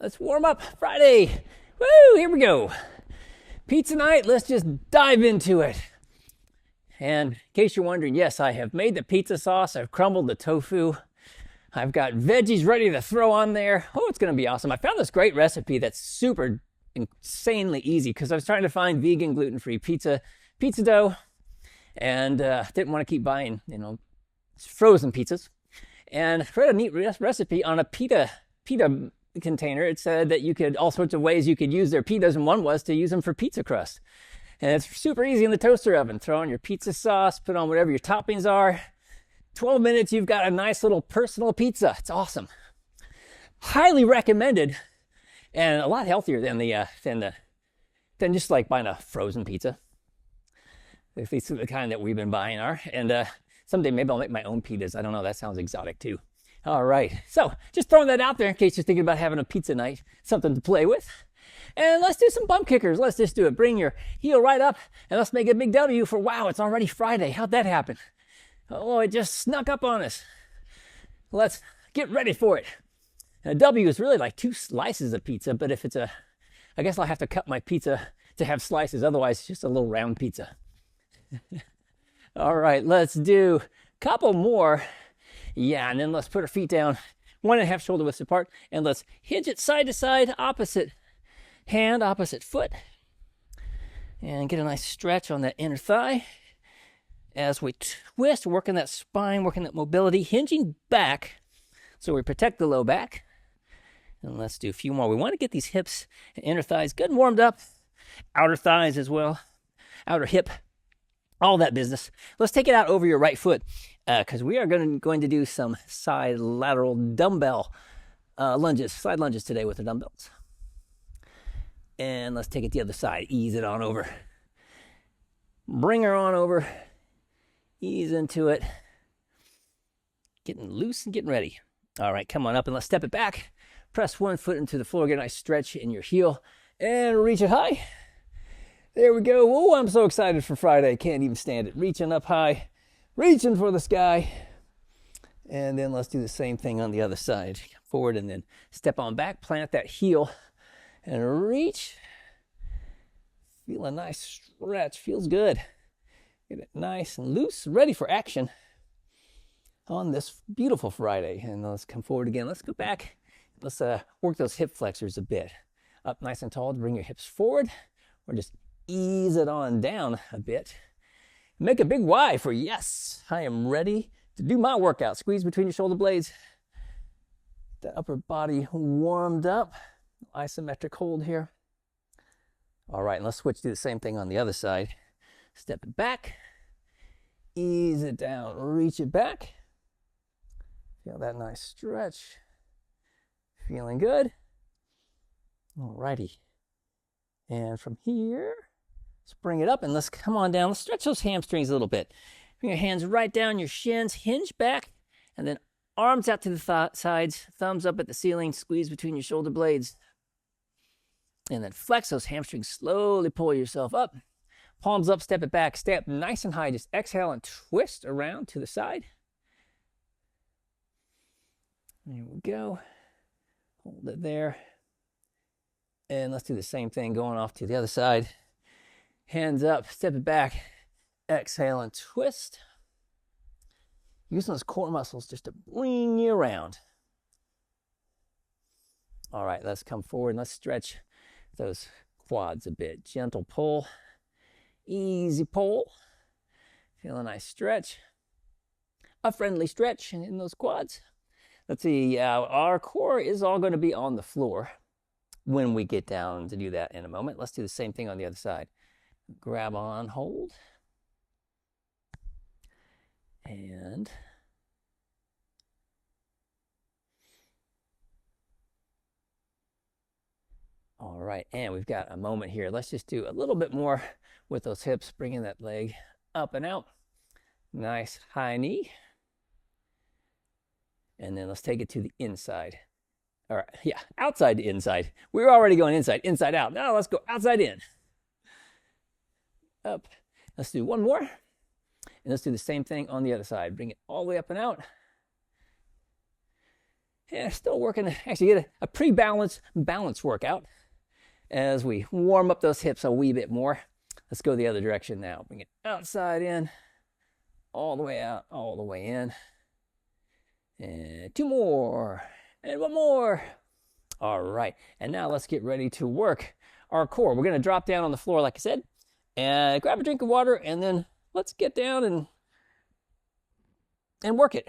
Let's warm up. Friday. Woo, here we go. Pizza night, let's just dive into it. And in case you're wondering, yes, I have made the pizza sauce. I've crumbled the tofu. I've got veggies ready to throw on there. Oh, it's going to be awesome. I found this great recipe that's super insanely easy because I was trying to find vegan, gluten-free pizza dough, and didn't want to keep buying, frozen pizzas. And I read a neat recipe on a pita container. It said that you could, all sorts of ways you could use their pitas, and one was to use them for pizza crust. And it's super easy in the toaster oven. Throw on your pizza sauce, put on whatever your toppings are. 12 minutes, you've got a nice little personal pizza. It's awesome. Highly recommended, and a lot healthier than just like buying a frozen pizza. At least the kind that we've been buying are. And someday maybe I'll make my own pitas. I don't know, that sounds exotic too. All right, so just throwing that out there in case you're thinking about having a pizza night, something to play with. And let's do some bump kickers. Let's just do it. Bring your heel right up and let's make a big W for, wow, it's already Friday. How'd that happen? Oh, it just snuck up on us. Let's get ready for it. And a W is really like 2 slices of pizza, but if it's I guess I'll have to cut my pizza to have slices. Otherwise, it's just a little round pizza. All right, let's do a couple more. Yeah, and then let's put our feet down 1.5 shoulder widths apart, and let's hinge it side to side, opposite hand, opposite foot, and get a nice stretch on that inner thigh. As we twist, working that spine, working that mobility, hinging back so we protect the low back. And let's do a few more. We want to get these hips and inner thighs good and warmed up. Outer thighs as well, outer hip, all that business. Let's take it out over your right foot because we are going to do some side lateral dumbbell lunges, side lunges today with the dumbbells. And let's take it the other side. Ease it on over. Bring her on over. Ease into it. Getting loose and getting ready. All right, come on up and let's step it back. Press one foot into the floor. Get a nice stretch in your heel and reach it high. There we go. Oh, I'm so excited for Friday. Can't even stand it. Reaching up high, reaching for the sky. And then let's do the same thing on the other side. Forward and then step on back, plant that heel and reach. Feel a nice stretch. Feels good. Get it nice and loose, ready for action on this beautiful Friday. And let's come forward again. Let's go back. Let's work those hip flexors a bit. Up nice and tall to bring your hips forward, or just ease it on down a bit. Make a big Y for yes, I am ready to do my workout. Squeeze between your shoulder blades. That upper body warmed up. Isometric hold here. All right, and let's switch to the same thing on the other side. Step it back, ease it down, reach it back. Feel that nice stretch. Feeling good. All righty. And from here, let's bring it up and let's come on down. Let's stretch those hamstrings a little bit. Bring your hands right down your shins, hinge back, and then arms out to the sides, thumbs up at the ceiling, squeeze between your shoulder blades. And then flex those hamstrings, slowly pull yourself up. Palms up, step it back, stay up nice and high. Just exhale and twist around to the side. There we go. Hold it there. And let's do the same thing going off to the other side. Hands up, step it back, exhale and twist. Using those core muscles just to bring you around. All right, let's come forward and let's stretch those quads a bit. Gentle pull. Easy pull. Feel a nice stretch. A friendly stretch in those quads. Let's see, our core is all going to be on the floor when we get down to do that in a moment. Let's do the same thing on the other side. Grab on, hold. And all right, and we've got a moment here. Let's just do a little bit more with those hips, bringing that leg up and out. Nice high knee. And then let's take it to the inside. All right, yeah, outside to inside. We were already going inside out. Now let's go outside in. Up. Let's do one more. And let's do the same thing on the other side. Bring it all the way up and out. Yeah, still working to actually get a pretty balanced workout as we warm up those hips a wee bit more. Let's go the other direction now. Bring it outside in, all the way out, all the way in. And 2 more, and 1 more. All right, and now let's get ready to work our core. We're gonna drop down on the floor, like I said, and grab a drink of water, and then let's get down and work it.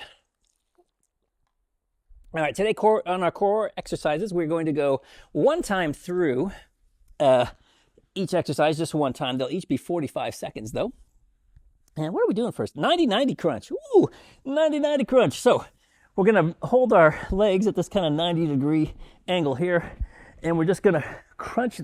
All right, today on our core exercises, we're going to go one time through each exercise, just one time. They'll each be 45 seconds though. And what are we doing first? 90-90 crunch. Ooh, 90-90 crunch. So we're gonna hold our legs at this kind of 90-degree angle here, and we're just gonna crunch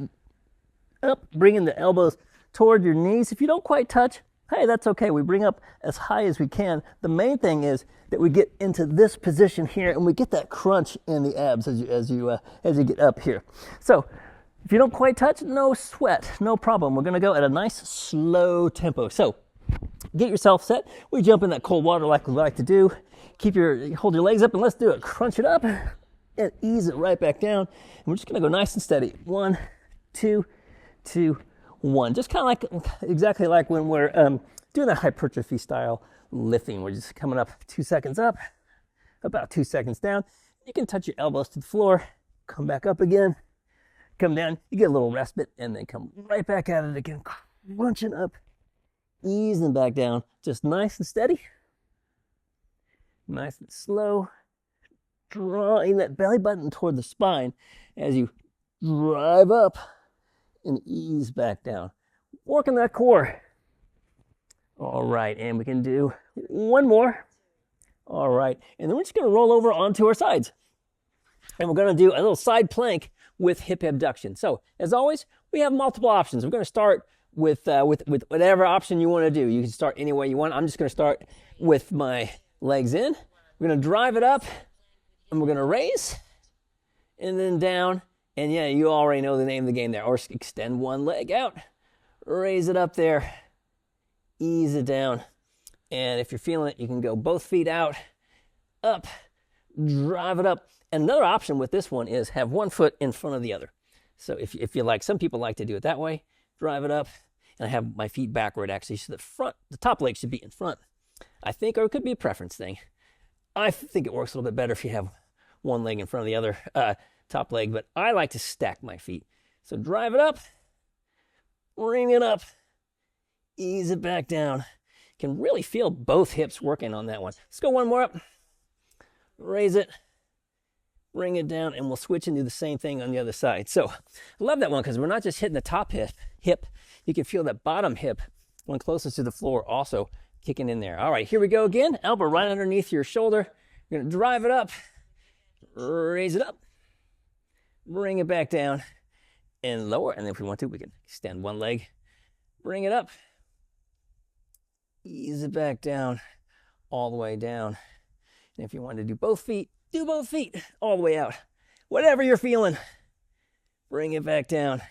up, bringing the elbows toward your knees. If you don't quite touch, hey, that's okay. We bring up as high as we can. The main thing is that we get into this position here and we get that crunch in the abs as you get up here. So if you don't quite touch, no sweat, no problem. We're gonna go at a nice slow tempo. So get yourself set. We jump in that cold water like we like to do. Hold your legs up and let's do it. Crunch it up and ease it right back down. And we're just gonna go nice and steady. 1, 2, 2, 1. Just kind of like, exactly like when we're doing that hypertrophy style lifting. We're just coming up 2 seconds up, about 2 seconds down. You can touch your elbows to the floor, come back up again, come down. You get a little respite and then come right back at it again, crunching up, easing back down. Just nice and steady, nice and slow, drawing that belly button toward the spine as you drive up and ease back down. Working that core. All right, and we can do 1 more. All right, and then we're just gonna roll over onto our sides. And we're gonna do a little side plank with hip abduction. So, as always, we have multiple options. We're gonna start with whatever option you wanna do. You can start any way you want. I'm just gonna start with my legs in. We're gonna drive it up, and we're gonna raise, and then down. And yeah, you already know the name of the game there. Or extend one leg out, raise it up there, ease it down. And if you're feeling it, you can go both feet out, up, drive it up. And another option with this one is have one foot in front of the other. So if you like, some people like to do it that way, drive it up, and I have my feet backward actually, so the top leg should be in front. I think, or it could be a preference thing. I think it works a little bit better if you have one leg in front of the other, top leg, but I like to stack my feet. So drive it up, bring it up, ease it back down. You can really feel both hips working on that one. Let's go 1 more up, raise it, bring it down, and we'll switch and do the same thing on the other side. So I love that one because we're not just hitting the top hip. You can feel that bottom hip, one closest to the floor, also kicking in there. All right, here we go again. Elbow right underneath your shoulder. You're gonna drive it up, raise it up, bring it back down, and lower. And if we want to, we can extend one leg, bring it up, ease it back down, all the way down. And if you want to do both feet, all the way out. Whatever you're feeling, bring it back down,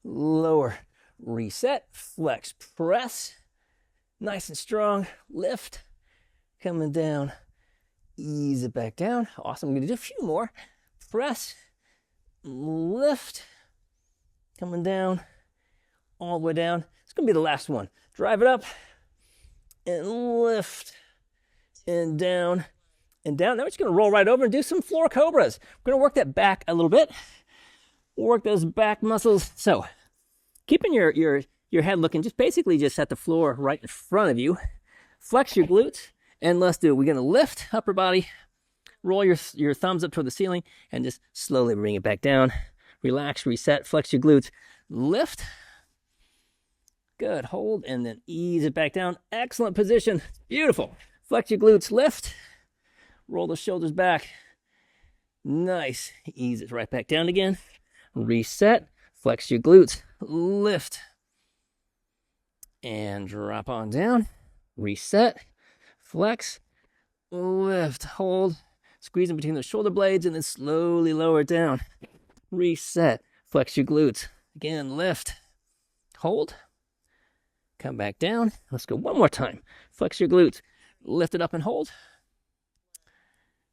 lower, reset, flex, press, nice and strong, lift, coming down, ease it back down. Awesome, I'm gonna do a few more. Press, lift, coming down, all the way down. It's gonna be the last one. Drive it up, and lift, and down, and down. Now we're just gonna roll right over and do some floor cobras. We're gonna work that back a little bit. Work those back muscles. So, keeping your head looking just basically just at the floor right in front of you. Flex your glutes, and let's do it. We're gonna lift upper body, roll your thumbs up toward the ceiling, and just slowly bring it back down. Relax, reset, flex your glutes, lift. Good, hold, and then ease it back down. Excellent position, beautiful. Flex your glutes, lift, roll the shoulders back. Nice, ease it right back down again. Reset, flex your glutes, lift, and drop on down. Reset, flex, lift, hold, squeeze in between the shoulder blades, and then slowly lower it down. Reset, flex your glutes. Again, lift, hold, come back down. Let's go one more time. Flex your glutes, lift it up and hold.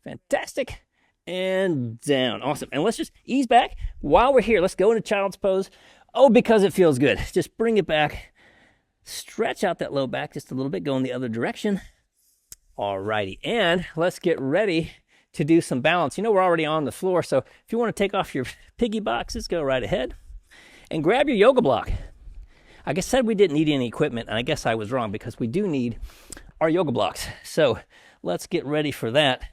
Fantastic. and down. Awesome. And let's just ease back. While we're here, let's go into child's pose. Oh, because it feels good. Just bring it back. Stretch out that low back just a little bit. Go in the other direction. All righty. And let's get ready to do some balance. You know, we're already on the floor, so if you want to take off your piggy boxes, go right ahead. And grab your yoga block. I guess said we didn't need any equipment, and I guess I was wrong because we do need our yoga blocks. So let's get ready for that.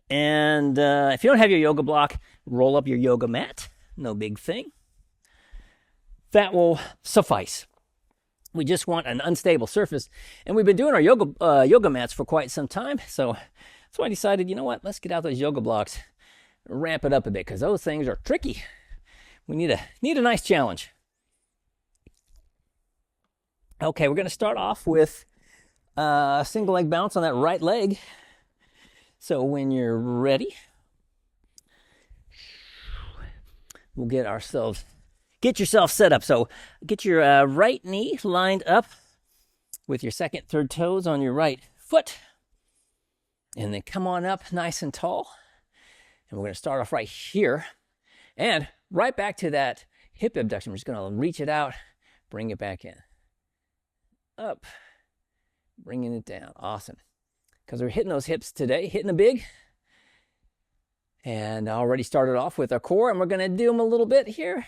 And if you don't have your yoga block, roll up your yoga mat. No big thing. That will suffice. We just want an unstable surface. And we've been doing our yoga mats for quite some time. So that's why I decided, you know what, let's get out those yoga blocks, ramp it up a bit, because those things are tricky. We need a nice challenge. Okay, we're going to start off with a single leg bounce on that right leg. So when you're ready, we'll get yourself set up. So get your right knee lined up with your second, third toes on your right foot. And then come on up nice and tall. And we're going to start off right here. And right back to that hip abduction. We're just going to reach it out, bring it back in. Up, bringing it down. Awesome. Because we're hitting those hips today, hitting them big. And I already started off with our core, and we're going to do them a little bit here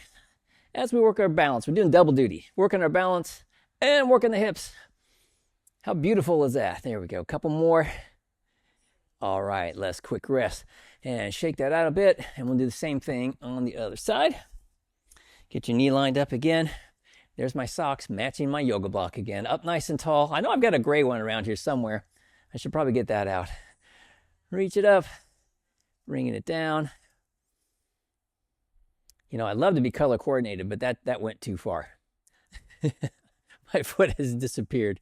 as we work our balance. We're doing double duty, working our balance and working the hips. How beautiful is that? There we go. A couple more. All right, let's quick rest and shake that out a bit, and we'll do the same thing on the other side. Get your knee lined up again. There's my socks matching my yoga block again. Up nice and tall. I know I've got a gray one around here somewhere. I should probably get that out. Reach it up, bringing it down. You know, I'd love to be color coordinated, but that went too far. My foot has disappeared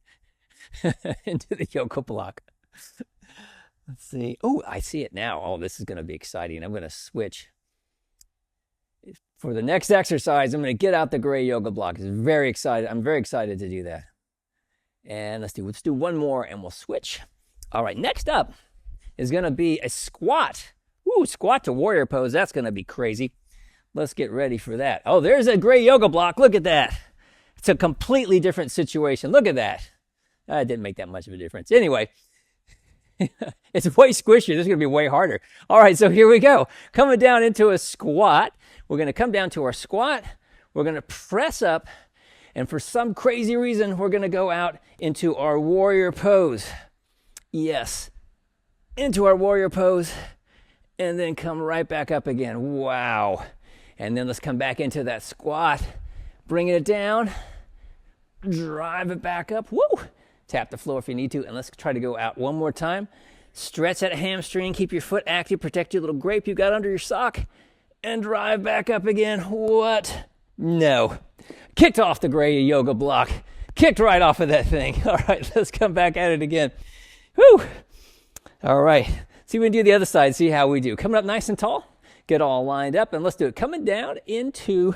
into the yoga block. Let's see. Oh, I see it now. Oh, this is going to be exciting. I'm going to switch. For the next exercise, I'm going to get out the gray yoga block. It's very excited. I'm very excited to do that. And let's do one more and we'll switch. All right, next up is going to be a squat. Ooh, squat to warrior pose. That's going to be crazy. Let's get ready for that. Oh, there's a gray yoga block. Look at that. It's a completely different situation. Look at that. That didn't make that much of a difference. Anyway, it's way squishier. This is going to be way harder. All right, so here we go. Coming down into a squat. We're going to come down to our squat. We're going to press up. And for some crazy reason, we're going to go out into our warrior pose. Yes, into our warrior pose. And then come right back up again. Wow. And then let's come back into that squat. Bringing it down. Drive it back up. Woo! Tap the floor if you need to. And let's try to go out one more time. Stretch that hamstring. Keep your foot active. Protect your little grape you got under your sock. And drive back up again. What? No. Kicked off the gray yoga block. Kicked right off of that thing. All right, let's come back at it again. Whew. All right. See if we can do the other side. See how we do. Coming up nice and tall. Get all lined up. And let's do it. Coming down into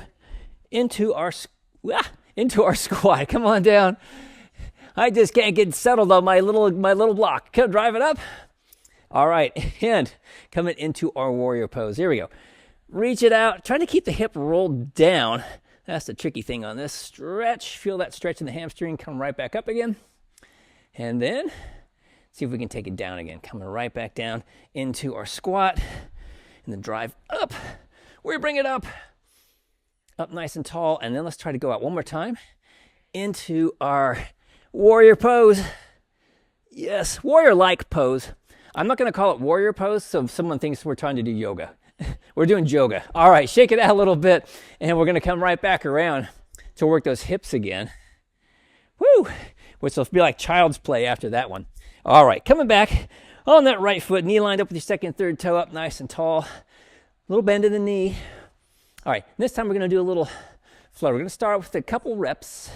our squat. Come on down. I just can't get settled on my little block. Come drive it up. All right. And coming into our warrior pose. Here we go. Reach it out. Trying to keep the hip rolled down. That's the tricky thing on this. Stretch. Feel that stretch in the hamstring. Come right back up again. And then see if we can take it down again. Coming right back down into our squat. And then drive up. We bring it up. Up nice and tall. And then let's try to go out one more time into our warrior pose. Yes, warrior-like pose. I'm not going to call it warrior pose, so if someone thinks we're trying to do yoga. We're doing yoga. All right, shake it out a little bit, and we're going to come right back around to work those hips again. Woo! Which will be like child's play after that one. All right, coming back on that right foot, knee lined up with your second, third toe up nice and tall. A little bend in the knee. All right, this time we're going to do a little flow. We're going to start with a couple reps,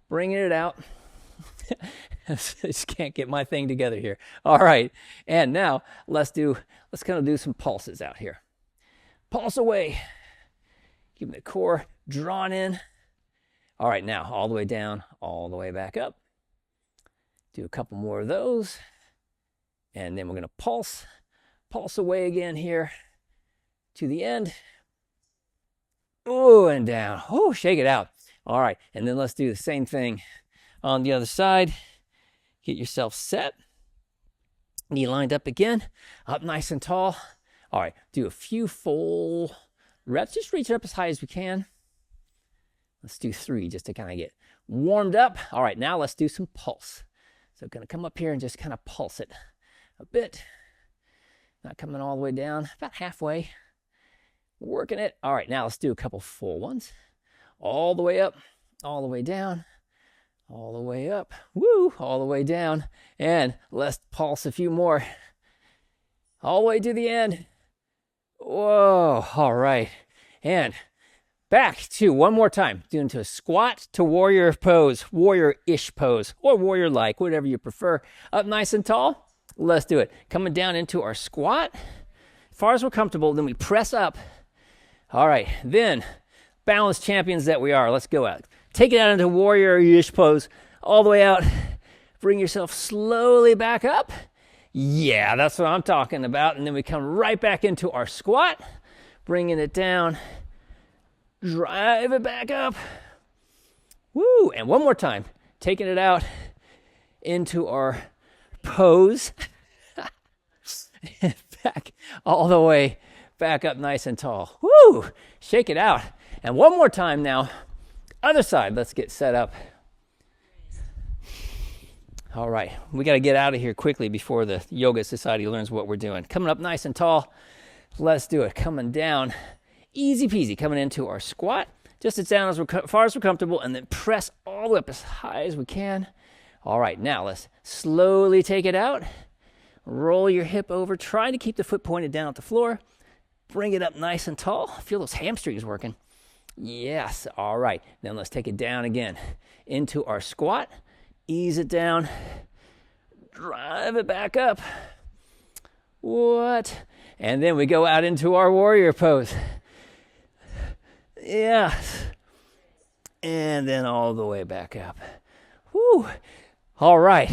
bringing it out. I just can't get my thing together here. All right, and now let's kind of do some pulses out here. Pulse away. Keep the core drawn in. All right, now all the way down, all the way back up. Do a couple more of those. And then we're going to pulse away again here to the end. Oh, and down. Oh, shake it out. All right, and then let's do the same thing on the other side. Get yourself set. Knee lined up again, up nice and tall. All right, do a few full reps. Just reach it up as high as we can. Let's do 3 just to kind of get warmed up. All right, now let's do some pulse. So I'm going to come up here and just kind of pulse it a bit. Not coming all the way down, about halfway. Working it. All right, now let's do a couple full ones. All the way up, all the way down, all the way up, woo, all the way down. And let's pulse a few more. All the way to the end. Whoa, all right. And back to one more time, doing to a squat to warrior pose, warrior-ish pose, or warrior-like, whatever you prefer. Up nice and tall. Let's do it. Coming down into our squat. As far as we're comfortable, then we press up. All right, then balance champions that we are, let's go out. Take it out into warrior-ish pose, all the way out. Bring yourself slowly back up. Yeah, that's what I'm talking about. And then we come right back into our squat, bringing it down. Drive it back up. Woo, and one more time. Taking it out into our pose. Back all the way back up nice and tall. Woo, shake it out. And one more time now. Other side, let's get set up. All right, we got to get out of here quickly before the Yoga Society learns what we're doing. Coming up nice and tall. Let's do it. Coming down. Easy peasy, coming into our squat, just as down as far as we're comfortable, and then press all the way up as high as we can. All right, now let's slowly take it out. Roll your hip over, try to keep the foot pointed down at the floor. Bring it up nice and tall. Feel those hamstrings working. Yes, all right. Then let's take it down again into our squat. Ease it down. Drive it back up. What? And then we go out into our warrior pose. Yes. And then all the way back up. Whew. All right.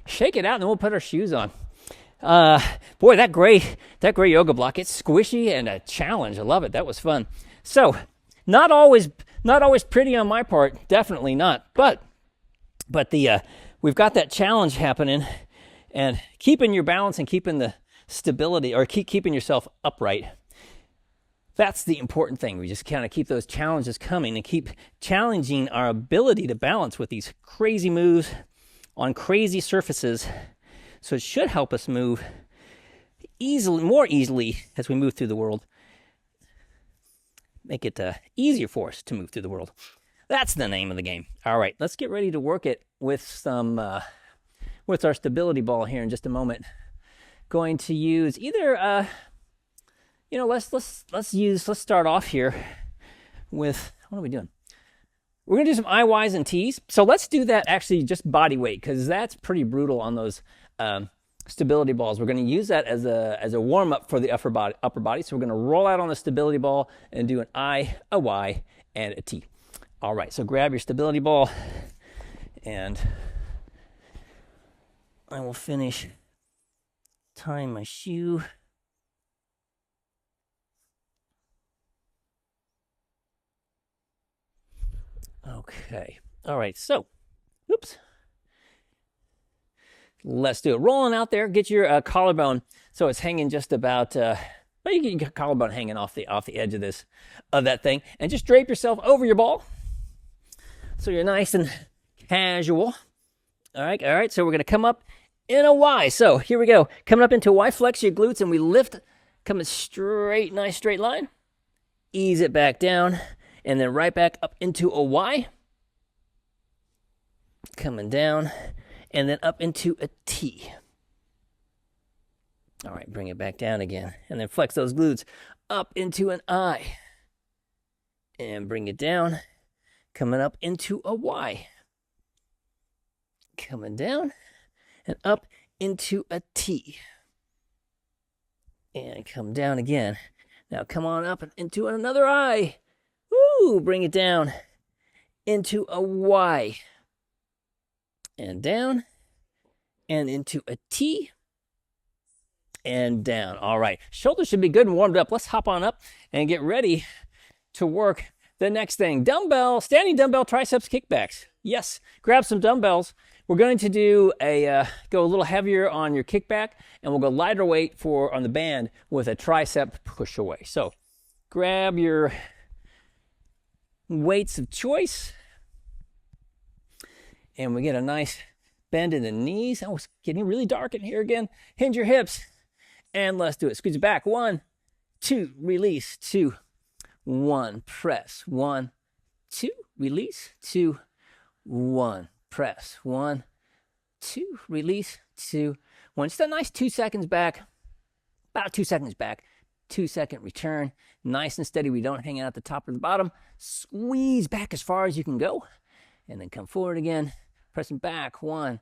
Shake it out and then we'll put our shoes on. Boy, that gray yoga block, it's squishy and a challenge. I love it. That was fun. So, not always pretty on my part, definitely not. But we've got that challenge happening, and keeping your balance and keeping the stability, or keeping yourself upright. That's the important thing. We just kind of keep those challenges coming and keep challenging our ability to balance with these crazy moves on crazy surfaces. So it should help us move more easily as we move through the world. Make it easier for us to move through the world. That's the name of the game. All right, let's get ready to work it with some with our stability ball here in just a moment. Going to use either let's start off here with, what are we doing? We're gonna do some IYs and T's. So let's do that actually just body weight, because that's pretty brutal on those stability balls. We're going to use that as a warm up for the upper body. So we're going to roll out on the stability ball and do an I, a Y, and a T. All right. So grab your stability ball, and I will finish tying my shoe. Okay. All right. So, oops. Let's do it. Rolling out there, get your collarbone so it's hanging just about, you get your collarbone hanging off the edge of that thing, and just drape yourself over your ball so you're nice and casual. All right. So we're gonna come up in a Y. So here we go. Coming up into a Y, flex your glutes, and we lift, coming straight, nice straight line. Ease it back down, and then right back up into a Y. Coming down. And then up into a T. All right, bring it back down again. And then flex those glutes up into an I. And bring it down. Coming up into a Y. Coming down. And up into a T. And come down again. Now come on up and into another I. Woo! Bring it down. Into a Y. And down, and into a T, and down. All right, shoulders should be good and warmed up. Let's hop on up and get ready to work the next thing. Standing dumbbell triceps kickbacks. Yes, grab some dumbbells. We're going to do go a little heavier on your kickback, and we'll go lighter weight on the band with a tricep push away. So grab your weights of choice, and we get a nice bend in the knees. Oh, it's getting really dark in here again. Hinge your hips, and let's do it. Squeeze it back. 1, 2, release. 2, 1, press. 1, 2, release. 2, 1, press. 1, 2, release. 2, 1. Just a nice 2 seconds back. About 2 seconds back. 2-second return. Nice and steady. We don't hang out at the top or the bottom. Squeeze back as far as you can go. And then come forward again. Pressing back. 1,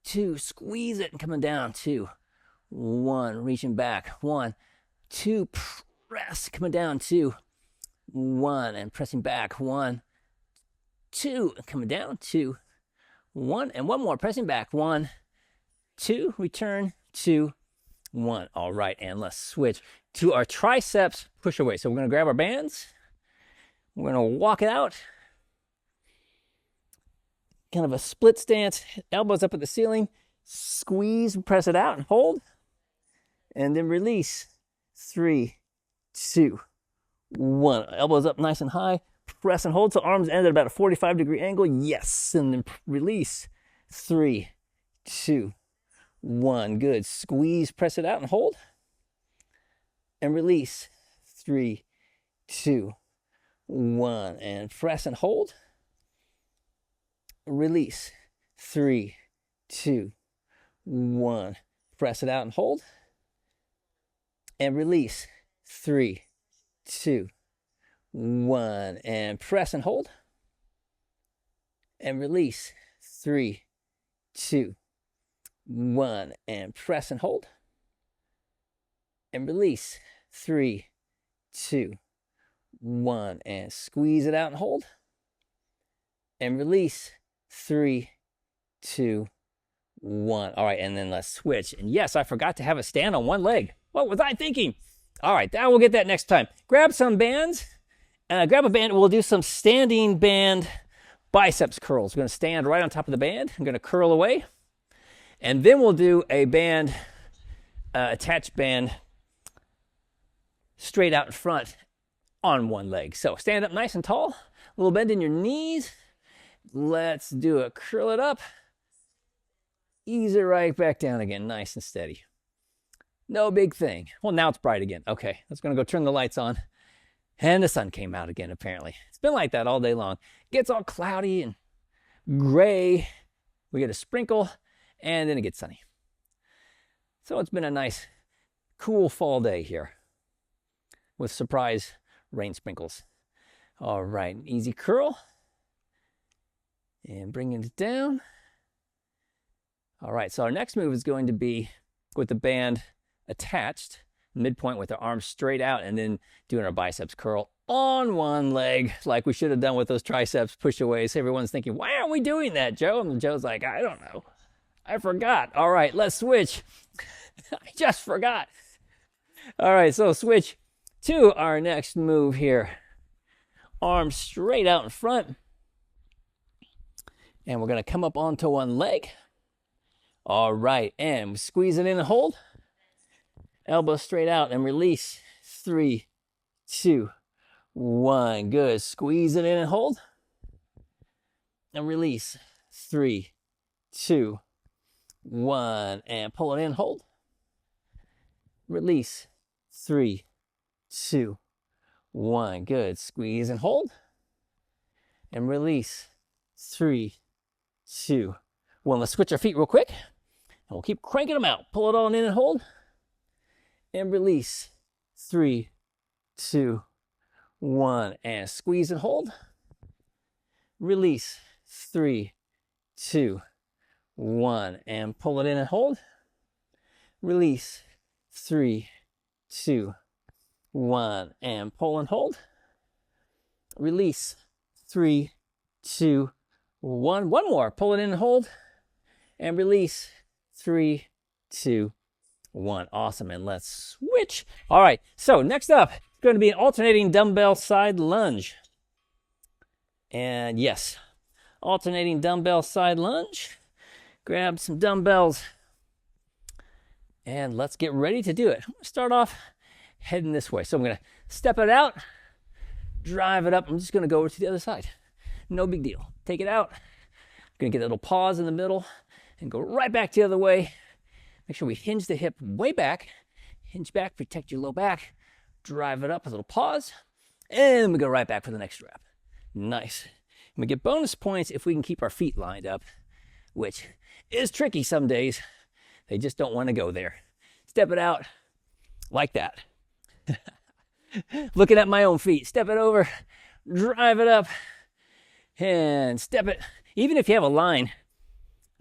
2. Squeeze it and coming down. 2, 1. Reaching back. 1, 2. Press. Coming down. 2, 1. And pressing back. 1, 2. And coming down. 2, 1. And one more. Pressing back. 1, 2. Return. 2, 1. All right. And let's switch to our triceps push away. So we're going to grab our bands. We're going to walk it out. Kind of a split stance. Elbows up at the ceiling. Squeeze, press it out and hold. And then release. 3, 2, 1. Elbows up nice and high. Press and hold. So arms end at about a 45-degree angle. Yes. And then release. 3, 2, 1. Good. Squeeze, press it out and hold. And release. 3, 2, 1. And press and hold. Release. 3, 2, 1. Press it out and hold. And release. 3, 2, 1. And press and hold. And release. 3, 2, 1. And press and hold. And release. 3, 2, 1. And squeeze it out and hold. And release. 3, 2, 1. All right, and then let's switch. And yes, I forgot to have a stand on one leg. What was I thinking? All right, we'll get that next time. Grab some bands. Grab a band. We'll do some standing band biceps curls. We're going to stand right on top of the band. I'm going to curl away. And then we'll do a band, attached band, straight out in front on one leg. So stand up nice and tall. A little bend in your knees. Let's do it. Curl it up. Ease it right back down again. Nice and steady. No big thing. Well, now it's bright again. Okay, let's going to go turn the lights on. And the sun came out again, apparently. It's been like that all day long. It gets all cloudy and gray. We get a sprinkle, and then it gets sunny. So it's been a nice, cool fall day here with surprise rain sprinkles. All right, easy curl. And bringing it down. All right, so our next move is going to be with the band attached, midpoint with the arms straight out, and then doing our biceps curl on one leg, like we should have done with those triceps push aways. Everyone's thinking, why aren't we doing that, Joe? And Joe's like, I don't know. I forgot. All right, let's switch. I just forgot. All right, so switch to our next move here. Arms straight out in front. And we're going to come up onto one leg. All right, and squeeze it in and hold. Elbow straight out and release. 3, 2, 1. Good. Squeeze it in and hold. And release. 3, 2, 1. And pull it in, hold. Release. 3, 2, 1. Good. Squeeze and hold. And release. 3, 2, 1. Let's switch our feet real quick. And we'll keep cranking them out. Pull it on in and hold. And release. 3, 2, 1. And squeeze and hold. Release. 3, 2, 1. And pull it in and hold. Release. 3, 2, 1. And pull and hold. Release. 3, 2, 1. One more. Pull it in and hold. And release. 3, 2, 1. Awesome. And let's switch. All right. So next up, it's going to be an alternating dumbbell side lunge. And yes, alternating dumbbell side lunge. Grab some dumbbells. And let's get ready to do it. I'm going to start off heading this way. So I'm going to step it out, drive it up. I'm just going to go over to the other side. No big deal. Take it out. I'm going to get a little pause in the middle and go right back the other way. Make sure we hinge the hip way back. Hinge back, protect your low back. Drive it up, a little pause. And we go right back for the next rep. Nice. And we get bonus points if we can keep our feet lined up, which is tricky some days. They just don't want to go there. Step it out like that. Looking at my own feet. Step it over, drive it up, and step it. Even if you have a line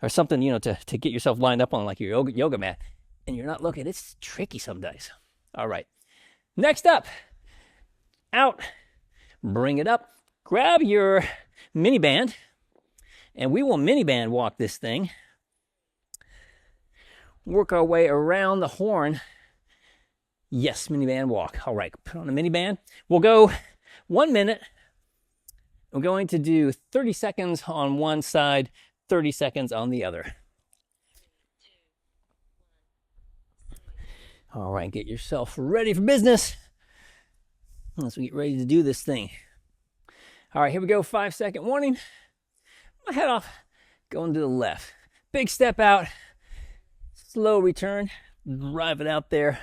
or something, to get yourself lined up on like your yoga mat, and you're not looking, it's tricky some days. All right. Next up, out, bring it up, grab your mini band, and we will mini band walk this thing. Work our way around the horn. Yes, mini band walk. All right, put on the mini band. We'll go 1 minute. We're going to do 30 seconds on one side, 30 seconds on the other. All right, get yourself ready for business as we get ready to do this thing. All right, here we go. 5-second warning. My head off, going to the left. Big step out. Slow return, drive it out there,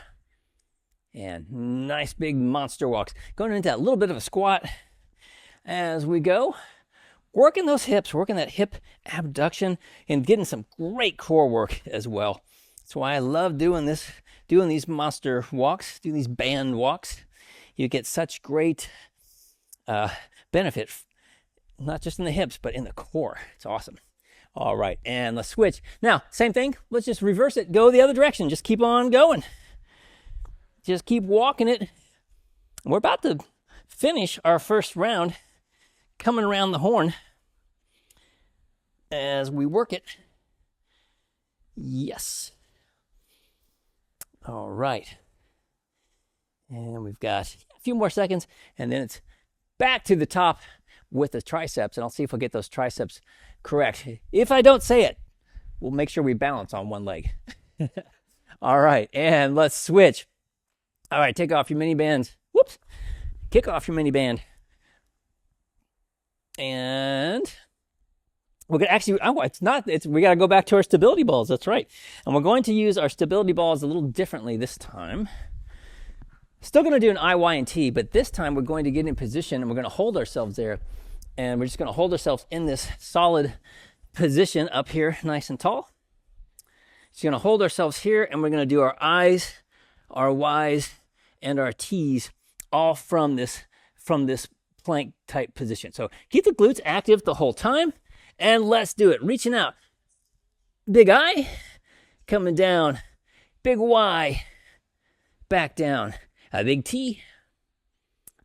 and nice big monster walks. Going into that little bit of a squat as we go. Working those hips, working that hip abduction, and getting some great core work as well. That's why I love doing these monster walks, doing these band walks. You get such great benefit, not just in the hips, but in the core. It's awesome. All right, and let's switch. Now, same thing. Let's just reverse it. Go the other direction. Just keep on going. Just keep walking it. We're about to finish our first round, coming around the horn as we work it. Yes. All right. And we've got a few more seconds, and then it's back to the top with the triceps, and I'll see if we'll get those triceps correct. If I don't say it, we'll make sure we balance on one leg. All right, and let's switch. All right, take off your mini bands. Whoops. Kick off your mini band. And we're going to actually, we got to go back to our stability balls. That's right. And we're going to use our stability balls a little differently this time. Still going to do an I, Y, and T, but this time we're going to get in position and we're going to hold ourselves there. And we're just going to hold ourselves in this solid position up here, nice and tall. Just going to hold ourselves here, and we're going to do our I's, our Y's, and our T's all from this plank type position. So keep the glutes active the whole time, and let's do it. Reaching out. Big I, coming down. Big Y, back down. A big T,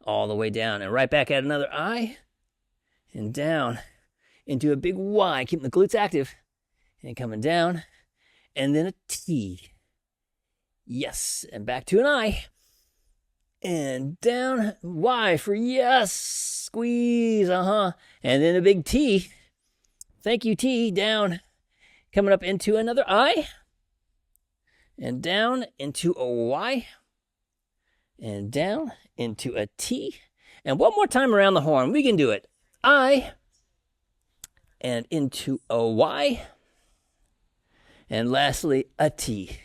all the way down, and right back at another I, and down into a big Y, keeping the glutes active, and coming down, and then a T. Yes, and back to an I, and down, Y for yes, squeeze, and then a big T. Thank you, T, down, coming up into another I, and down into a Y, and down into a T. And one more time around the horn. We can do it. I, and into a Y, and lastly, a T.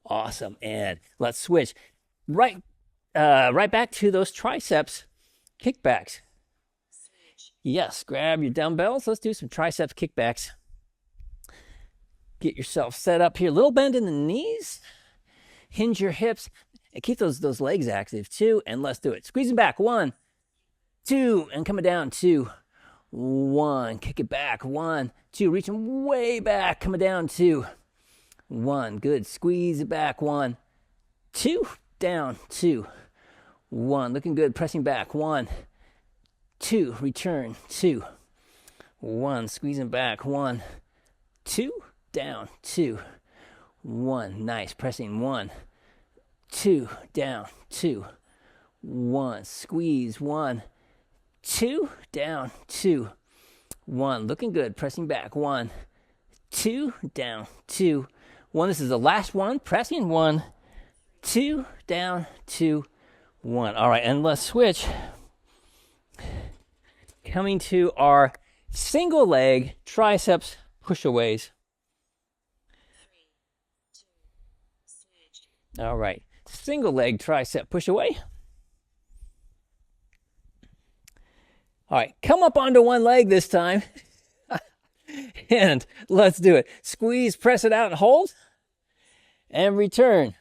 Awesome. And let's switch. Right back to those triceps kickbacks. Yes, grab your dumbbells. Let's do some triceps kickbacks. Get yourself set up here. Little bend in the knees. Hinge your hips. And keep those legs active too. And let's do it. Squeezing back. 1, 2, and coming down. 2, 1. Kick it back. 1, 2. Reaching way back. Coming down. 2, 1. Good. Squeeze it back. 1, 2. Down. 2, 1. Looking good. Pressing back. 1, 2. Return. 2, 1. Squeezing back. 1, 2. Down. 2, 1. Nice. Pressing 1, 2, down, 2, 1. Squeeze 1, 2, down, 2, 1. Looking good. Pressing back 1, 2, down, 2, 1. This is the last one. Pressing 1, 2, down, 2, 1. All right, and let's switch. Coming to our single leg triceps push-aways. All right, single leg tricep push-away. All right, come up onto one leg this time. And let's do it. Squeeze, press it out, and hold. And return.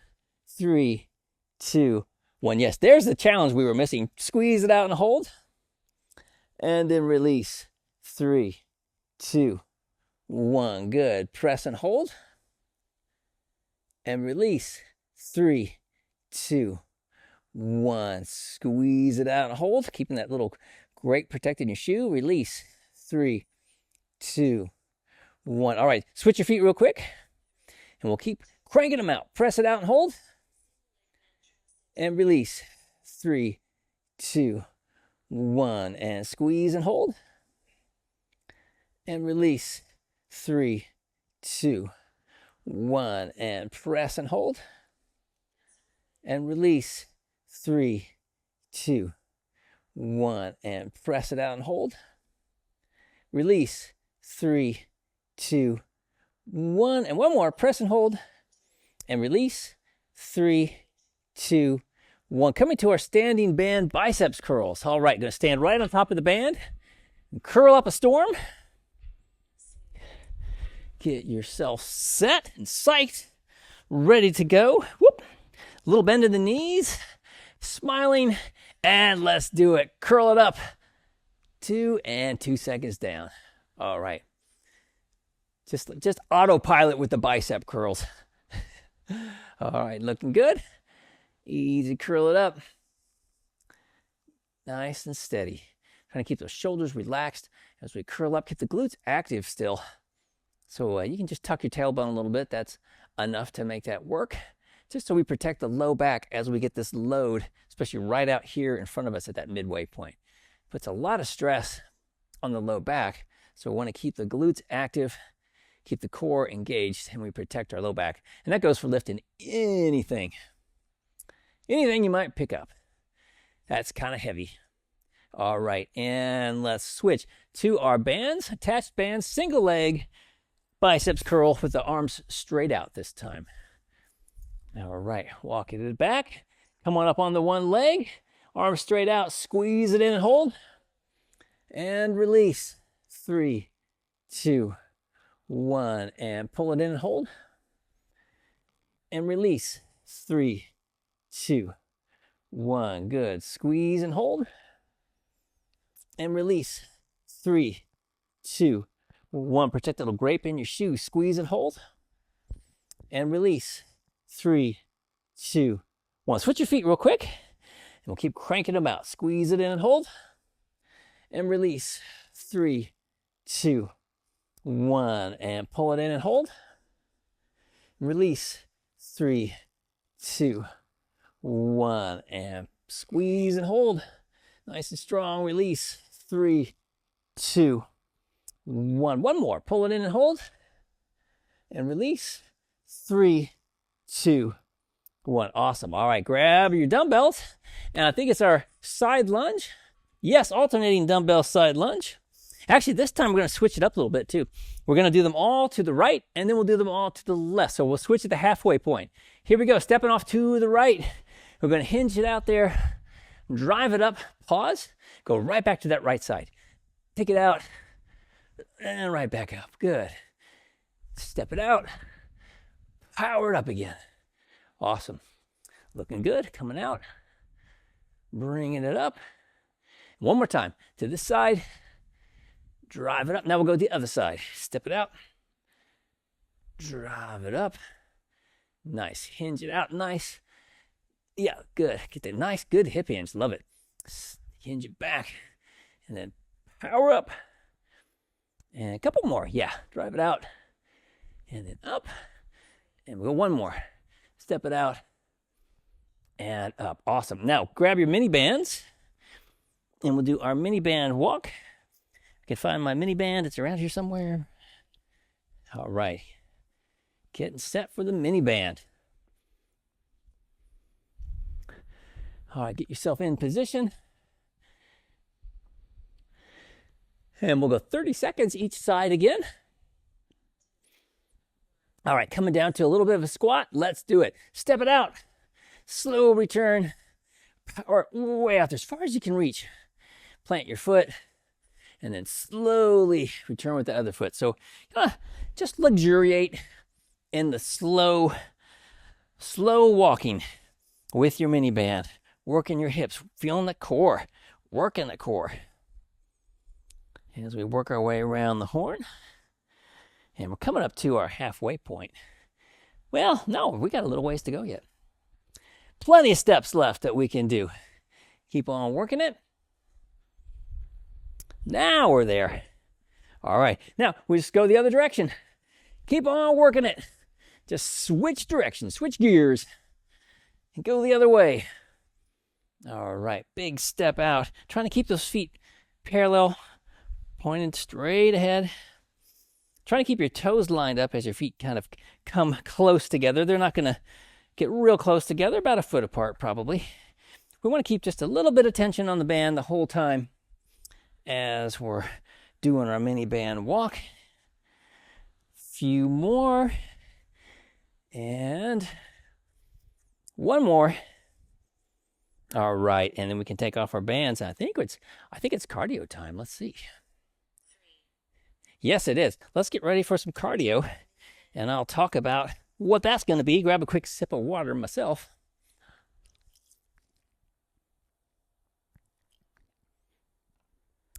3, 2, 1. Yes, there's the challenge we were missing. Squeeze it out and hold. And then release. 3, 2, 1. Good. Press and hold. And release. 3, 2, 1. Squeeze it out and hold. Keeping that little grate protecting your shoe. Release. 3, 2, 1. All right, switch your feet real quick. And we'll keep cranking them out. Press it out and hold. And release. 3, 2, 1. And squeeze and hold. And release. 3, 2, 1. And press and hold. And release. 3, 2, 1. And press it out and hold. Release. 3, 2, 1. And one more. Press and hold. And release. 3, 2, 1. Coming to our standing band biceps curls. All right, going to stand right on top of the band and curl up a storm. Get yourself set and psyched, ready to go. Whoop. A little bend in the knees, smiling, and let's do it. Curl it up. 2 and 2 seconds down. All right. Just autopilot with the bicep curls. All right, looking good. Easy, curl it up. Nice and steady. Trying to keep those shoulders relaxed as we curl up. Keep the glutes active still. So you can just tuck your tailbone a little bit. That's enough to make that work. Just so we protect the low back as we get this load, especially right out here in front of us at that midway point. Puts a lot of stress on the low back. So we want to keep the glutes active, keep the core engaged, and we protect our low back. And that goes for lifting anything you might pick up. That's kind of heavy. All right, and let's switch to our bands, attached bands, single leg, biceps curl with the arms straight out this time. All right, walking it back. Come on up on the one leg, arms straight out, squeeze it in and hold. And release. 3, 2, 1. And pull it in and hold. And release. 3, 2, 1. Good. Squeeze and hold. And release. 3, 2, 1. Protect that little grape in your shoe. Squeeze and hold. And release. 3, 2, 1. Switch your feet real quick. And we'll keep cranking them out. Squeeze it in and hold. And release. 3, 2, 1. And pull it in and hold. Release. 3, 2, 1. And squeeze and hold. Nice and strong. Release. 3, 2, 1. One more. Pull it in and hold. And release. 3, 2, 1. Awesome. All right, grab your dumbbells. And I think it's our side lunge. Yes, alternating dumbbell side lunge. Actually, this time we're going to switch it up a little bit too. We're going to do them all to the right, and then we'll do them all to the left. So we'll switch at the halfway point. Here we go, stepping off to the right. We're going to hinge it out there, drive it up, pause, go right back to that right side. Take it out, and right back up. Good. Step it out, power it up again. Awesome. Looking good, coming out, bringing it up. One more time, to this side, drive it up. Now we'll go to the other side. Step it out, drive it up. Nice, hinge it out, nice. Yeah, good. Get that nice, good hip hinge, love it. Hinge it back, and then power up. And a couple more, yeah. Drive it out, and then up, And we'll go one more. Step it out and up. Awesome. Now grab your mini bands and we'll do our mini band walk. I can find my mini band. It's around here somewhere. All right. Getting set for the mini band. All right, get yourself in position. And we'll go 30 seconds each side again. All right, coming down to a little bit of a squat. Let's do it. Step it out. Slow return. Or way out there as far as you can reach. Plant your foot. And then slowly return with the other foot. So just luxuriate in the slow walking with your mini band. Working your hips. Feeling the core. Working the core. As we work our way around the horn. And we're coming up to our halfway point. Well, no, we got a little ways to go yet. Plenty of steps left that we can do. Keep on working it. Now we're there. All right, now we just go the other direction. Keep on working it. Just switch directions, switch gears, and go the other way. All right, big step out. Trying to keep those feet parallel, pointing straight ahead. Trying to keep your toes lined up as your feet kind of come close together. They're not going to get real close together, about a foot apart probably. We want to keep just a little bit of tension on the band the whole time as we're doing our mini band walk. Few more. And one more. All right, and then we can take off our bands. I think it's cardio time. Let's see. Yes, it is. Let's get ready for some cardio, and I'll talk about what that's going to be. Grab a quick sip of water myself.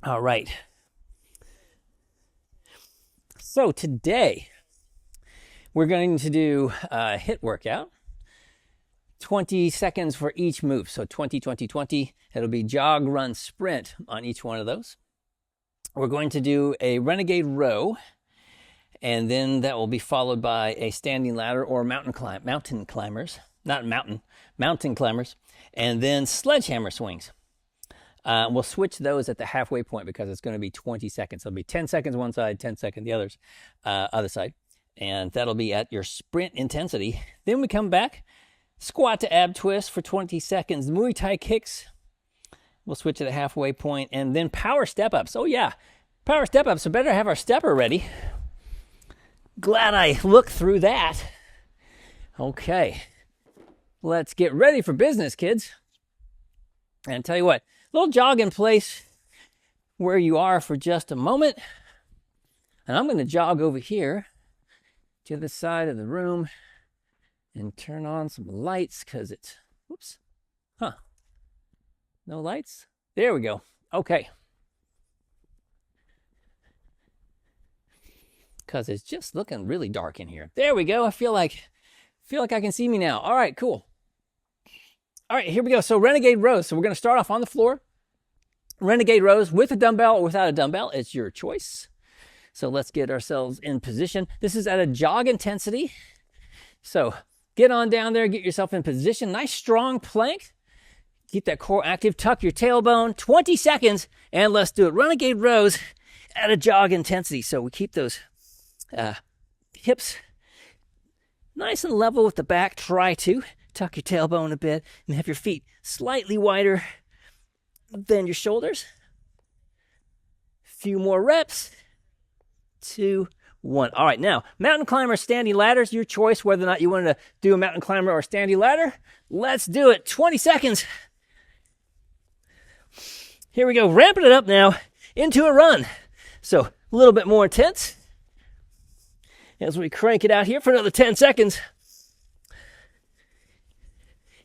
All right. So today, we're going to do a HIIT workout. 20 seconds for each move. So 20, 20, 20. It'll be jog, run, sprint on each one of those. We're going to do a renegade row, and then that will be followed by a standing ladder or mountain climbers, and then sledgehammer swings. We'll switch those at the halfway point because it's going to be 20 seconds. It'll be 10 seconds one side, 10 seconds the other side, and that'll be at your sprint intensity. Then we come back, squat to ab twist for 20 seconds, Muay Thai kicks. We'll switch at the halfway point, and then power step-ups. Oh, yeah, power step-ups. So better have our stepper ready. Glad I looked through that. Okay, let's get ready for business, kids. And tell you what, little jog in place where you are for just a moment. And I'm going to jog over here to the side of the room and turn on some lights because it's, whoops, no lights? There we go. Okay. Because it's just looking really dark in here. There we go. I feel like I can see me now. All right, cool. All right, here we go. So renegade rows. So we're going to start off on the floor. Renegade rows with a dumbbell or without a dumbbell. It's your choice. So let's get ourselves in position. This is at a jog intensity. So get on down there, get yourself in position. Nice strong plank. Keep that core active, tuck your tailbone, 20 seconds, and let's do it. Renegade rows at a jog intensity. So we keep those hips nice and level with the back. Try to tuck your tailbone a bit and have your feet slightly wider than your shoulders. Few more reps. 2, 1. All right, now, mountain climber, standing ladders, your choice whether or not you want to do a mountain climber or a standing ladder. Let's do it. 20 seconds. Here we go, ramping it up now into a run. So a little bit more intense as we crank it out here for another 10 seconds.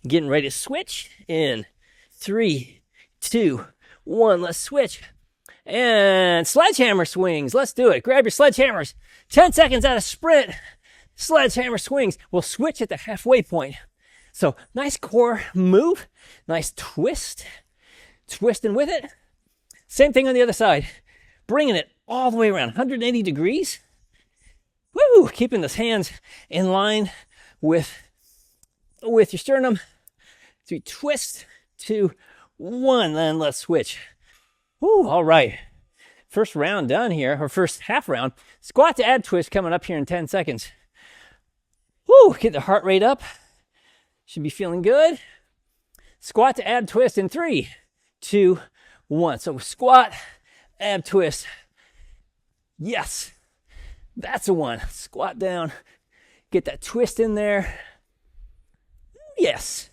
Getting ready to switch in 3, 2, 1. Let's switch. And sledgehammer swings. Let's do it. Grab your sledgehammers. 10 seconds out of sprint. Sledgehammer swings. We'll switch at the halfway point. So nice core move. Nice twist. Twisting with it. Same thing on the other side. Bringing it all the way around. 180 degrees. Woo! Keeping those hands in line with your sternum. 3, twist, 2, 1, then let's switch. Woo, all right. First round done here, or first half round. Squat to ab twist coming up here in 10 seconds. Woo, get the heart rate up. Should be feeling good. Squat to ab twist in 3, 2, 1. So squat, ab twist. Yes, that's the one. Squat down, get that twist in there. Yes.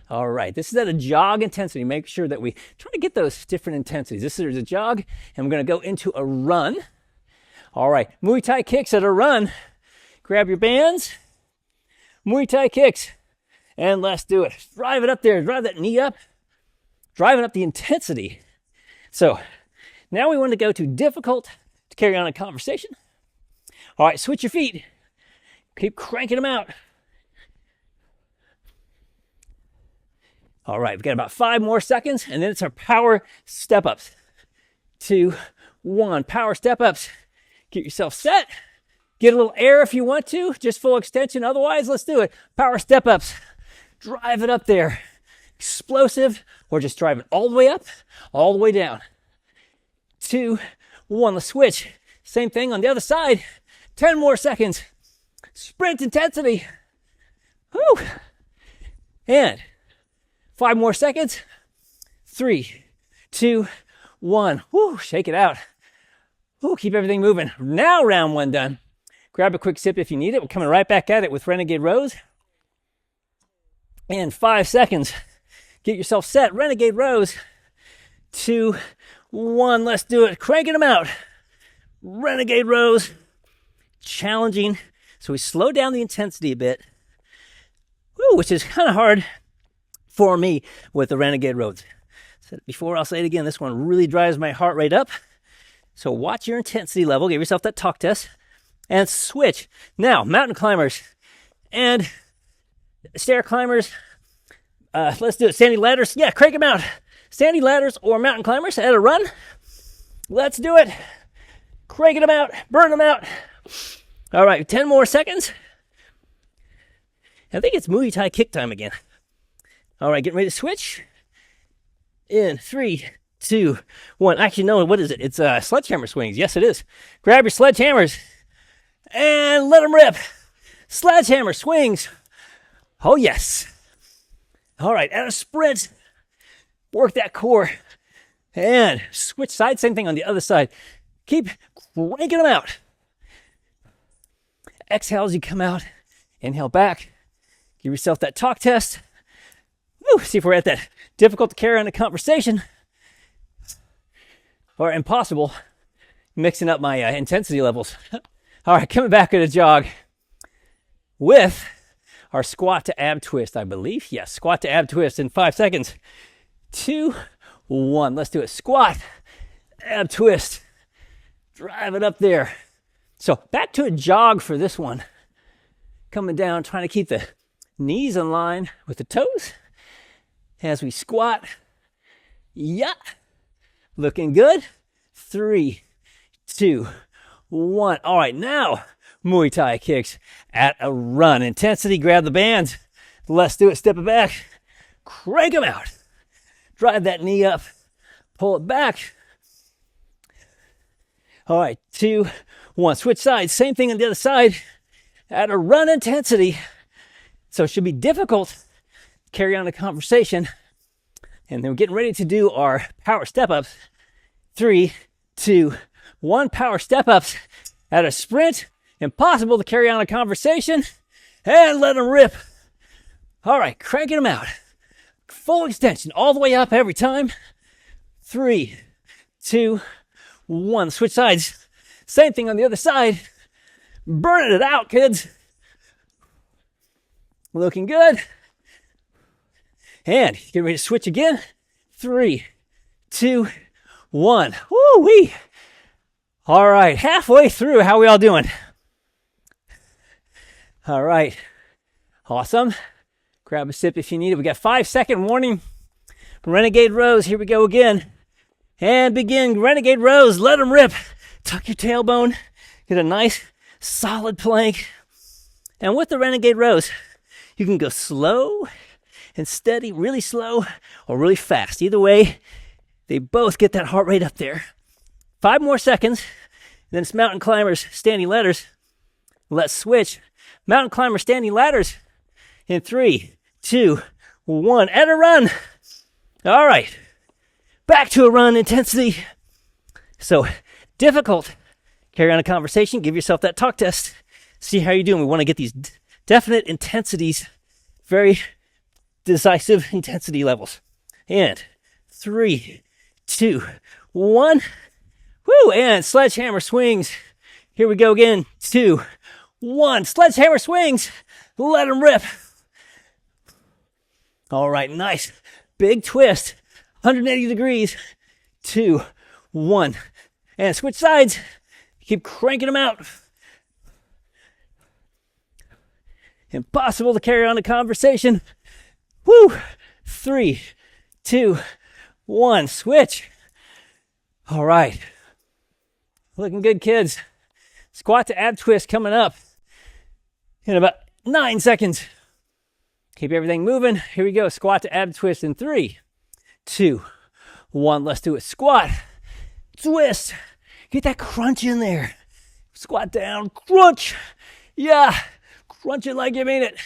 All right, this is at a jog intensity. Make sure that we try to get those different intensities. This is a jog, and we're gonna go into a run. All right, Muay Thai kicks at a run. Grab your bands. Muay Thai kicks, and let's do it. Drive it up there, drive that knee up, driving up the intensity. So now we want to go to difficult to carry on a conversation. All right, switch your feet. Keep cranking them out. All right, we've got about 5 more seconds, and then it's our power step-ups. 2, 1, power step-ups. Get yourself set. Get a little air if you want to, just full extension. Otherwise, let's do it. Power step-ups. Drive it up there. Explosive, or just drive it all the way up, all the way down. 2, 1, let's switch. Same thing on the other side. 10 more seconds. Sprint intensity. Whew. And 5 more seconds. 3, 2, 1. Woo, shake it out. Woo, keep everything moving. Now round 1 done. Grab a quick sip if you need it. We're coming right back at it with Renegade Rows. And 5 seconds. Get yourself set. Renegade Rows. 2, 1. Let's do it. Cranking them out. Renegade Rows. Challenging. So we slow down the intensity a bit. Woo, which is kind of hard for me with the Renegade Rows. Said it before, I'll say it again. This one really drives my heart rate up. So watch your intensity level. Give yourself that talk test. And switch. Now, mountain climbers and stair climbers. Let's do it. Standing ladders. Yeah, crank them out. Standing ladders or mountain climbers at a run. Let's do it. Cranking them out. Burn them out. All right, 10 more seconds. I think it's Muay Thai kick time again. All right, getting ready to switch. In 3, 2, 1. Actually, no, what is it? It's sledgehammer swings. Yes, it is. Grab your sledgehammers and let them rip. Sledgehammer swings. Oh, yes. All right, at a sprint. Work that core. And switch sides. Same thing on the other side. Keep cranking them out. Exhale as you come out. Inhale back. Give yourself that talk test. Woo, see if we're at that difficult to carry on a conversation. Or impossible. Mixing up my intensity levels. All right, coming back at a jog with our squat to ab twist, I believe. Yes, squat to ab twist in 5 seconds. 2, 1. Let's do it. Squat, ab twist. Drive it up there. So back to a jog for this one. Coming down, trying to keep the knees in line with the toes as we squat. Yeah. Looking good. 3, 2, 1. All right, now Muay Thai kicks at a run. Intensity, grab the bands. Let's do it. Step it back. Crank them out. Drive that knee up. Pull it back. All right, 2, 1. Switch sides. Same thing on the other side. At a run intensity. So it should be difficult to carry on a conversation. And then we're getting ready to do our power step-ups. 3, 2, 1. Power step-ups at a sprint. Impossible to carry on a conversation. And let them rip. All right, cranking them out. Full extension all the way up every time. 3, 2, 1. Switch sides. Same thing on the other side. Burning it out, kids. Looking good. And get ready to switch again. 3, 2, 1. Woo-wee. All right, halfway through. How we all doing? All right. Awesome. Grab a sip if you need it. We got 5-second warning. Renegade Rows. Here we go again. And begin. Renegade Rows. Let them rip. Tuck your tailbone. Get a nice solid plank. And with the renegade rows, you can go slow and steady, really slow, or really fast. Either way, they both get that heart rate up there. 5 more seconds. Then it's mountain climbers, standing ladders. Let's switch. Mountain climber, standing ladders. In 3, 2, 1. At a run. All right. Back to a run intensity. So difficult. Carry on a conversation. Give yourself that talk test. See how you're doing. We want to get these definite intensities, very decisive intensity levels. And 3, 2, 1. Woo! And sledgehammer swings. Here we go again. 2, 1. Sledgehammer swings. Let them rip. All right, nice. Big twist. 180 degrees. 2, 1. And switch sides. Keep cranking them out. Impossible to carry on a conversation. Woo! 3, 2, 1. Switch. All right. Looking good, kids. Squat to ab twist coming up in about 9 seconds. Keep everything moving. Here we go. Squat to ab twist in 3, 2, 1. Let's do it. Squat. Twist. Get that crunch in there. Squat down. Crunch. Yeah. Crunch it like you mean it.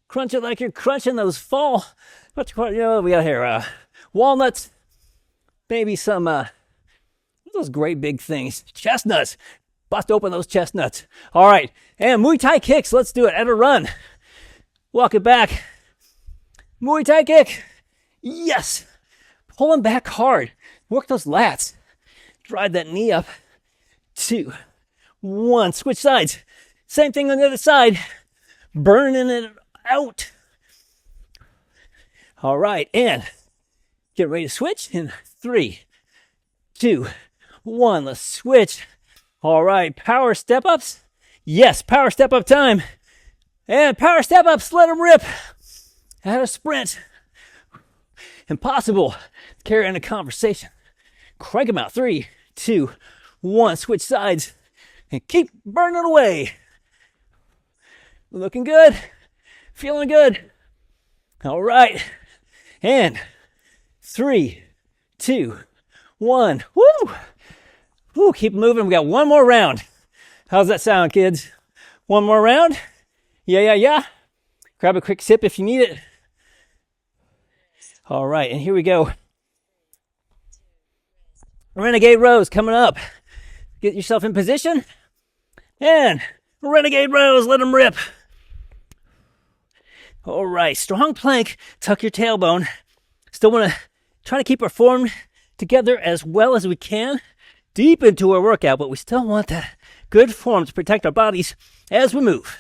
Crunch it like you're crunching those fall. We got here walnuts. Maybe some those great big things. Chestnuts. Bust open those chestnuts. All right. And Muay Thai kicks. Let's do it at a run. Walk it back. Muay Thai kick. Yes. Pull them back hard. Work those lats. Drive that knee up. 2, 1. Switch sides. Same thing on the other side. Burning it out. All right. And get ready to switch in 3, 2, 1. Let's switch. All right. Power step ups. Yes. Power step up time. And power step ups. Let them rip. At a sprint. Impossible to carry on a conversation. Crank them out. 3, 2, 1. Switch sides. And keep burning away. Looking good. Feeling good. All right. And 3, 2, 1. Woo! Woo, keep moving. We got one more round. How's that sound, kids? One more round? Yeah. Grab a quick sip if you need it. All right, and here we go. Renegade rows coming up. Get yourself in position. And renegade rows, let them rip. All right, strong plank. Tuck your tailbone. Still want to try to keep our form together as well as we can. Deep into our workout, but we still want that good form to protect our bodies as we move.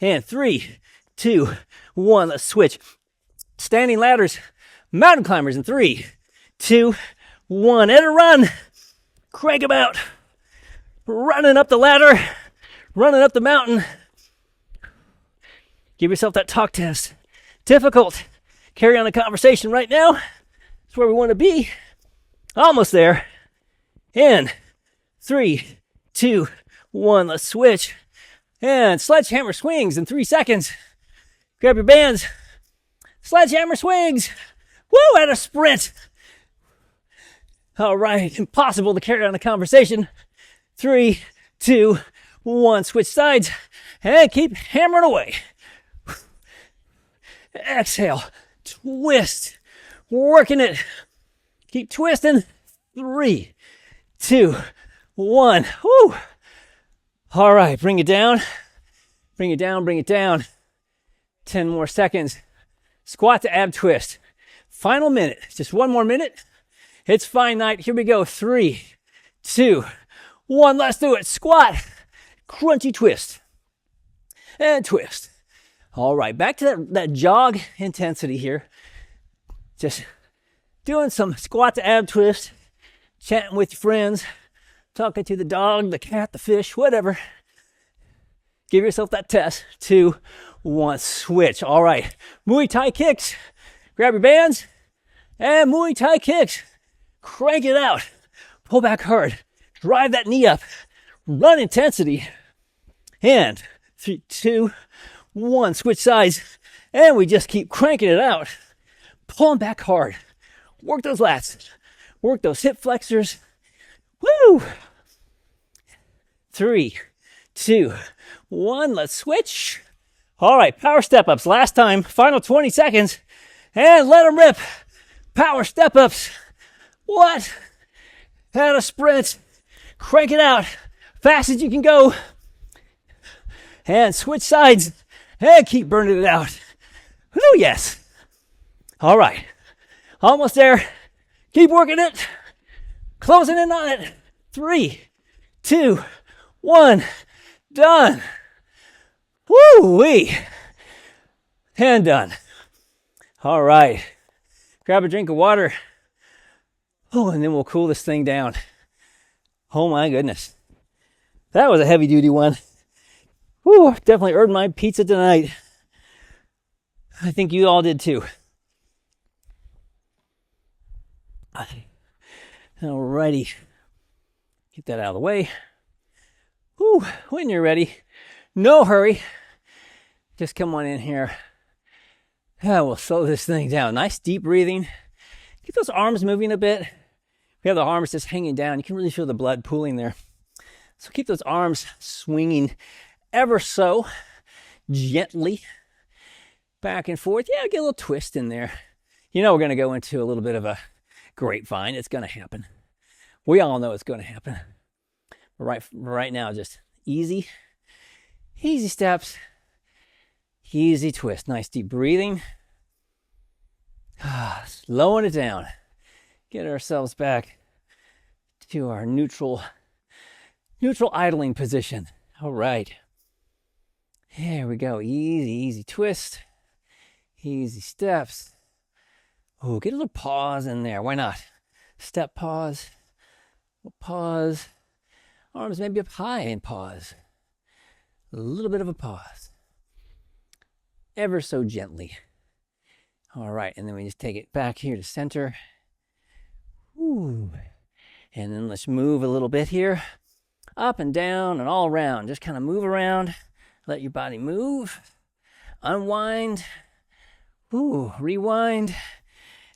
And 3, 2, 1. Let's switch. Standing ladders. Mountain climbers in 3, 2, 1. And a run. Crank them out. Running up the ladder. Running up the mountain. Give yourself that talk test. Difficult. Carry on a conversation right now. That's where we want to be. Almost there. And 3, 2, 1. Let's switch. And sledgehammer swings in 3 seconds. Grab your bands. Sledgehammer swings. Woo! At a sprint. All right. Impossible to carry on a conversation. 3, 2, 1. Switch sides. And keep hammering away. Exhale. Twist. Working it. Keep twisting. 3, 2, 1. Woo! All right. Bring it down. Bring it down. Bring it down. 10 more seconds. Squat to ab twist. Final minute. Just one more minute. It's fine night. Here we go. 3, 2, 1. Let's do it. Squat. Crunchy twist. And twist. All right. Back to that jog intensity here. Just doing some squat to ab twist. Chatting with your friends. Talking to the dog, the cat, the fish, whatever. Give yourself that test. 2, 1. Switch. All right. Muay Thai kicks. Grab your bands. And Muay Thai kicks. Crank it out. Pull back hard. Drive that knee up. Run intensity. And 3, 2, 1. Switch sides. And we just keep cranking it out. Pull them back hard. Work those lats. Work those hip flexors. Woo! 3, 2, 1. Let's switch. All right, power step-ups. Last time, final 20 seconds. And let them rip. Power step-ups. What? And a sprint. Crank it out. Fast as you can go. And switch sides. And keep burning it out. Woo, yes. All right. Almost there. Keep working it. Closing in on it. 3, 2, 1. Done. Woo-wee. And done. All right. Grab a drink of water. Oh, and then we'll cool this thing down. Oh my goodness. That was a heavy duty one. Whew, definitely earned my pizza tonight. I think you all did too. Alrighty. Get that out of the way. Whew, when you're ready, no hurry. Just come on in here. We'll slow this thing down. Nice deep breathing. Get those arms moving a bit. We have the arms just hanging down. You can really feel the blood pooling there. So keep those arms swinging ever so gently back and forth. Yeah, get a little twist in there. You know we're going to go into a little bit of a grapevine. It's going to happen. We all know it's going to happen. But right now, just easy steps, easy twist. Nice deep breathing. Slowing it down. Get ourselves back to our neutral idling position. All right. Here we go. Easy twist. Easy steps. Oh, get a little pause in there. Why not? Step pause. Pause. Arms maybe up high and pause. A little bit of a pause. Ever so gently. All right, and then we just take it back here to center. Ooh. And then let's move a little bit here. Up and down and all around. Just kind of move around. Let your body move. Unwind. Ooh, rewind.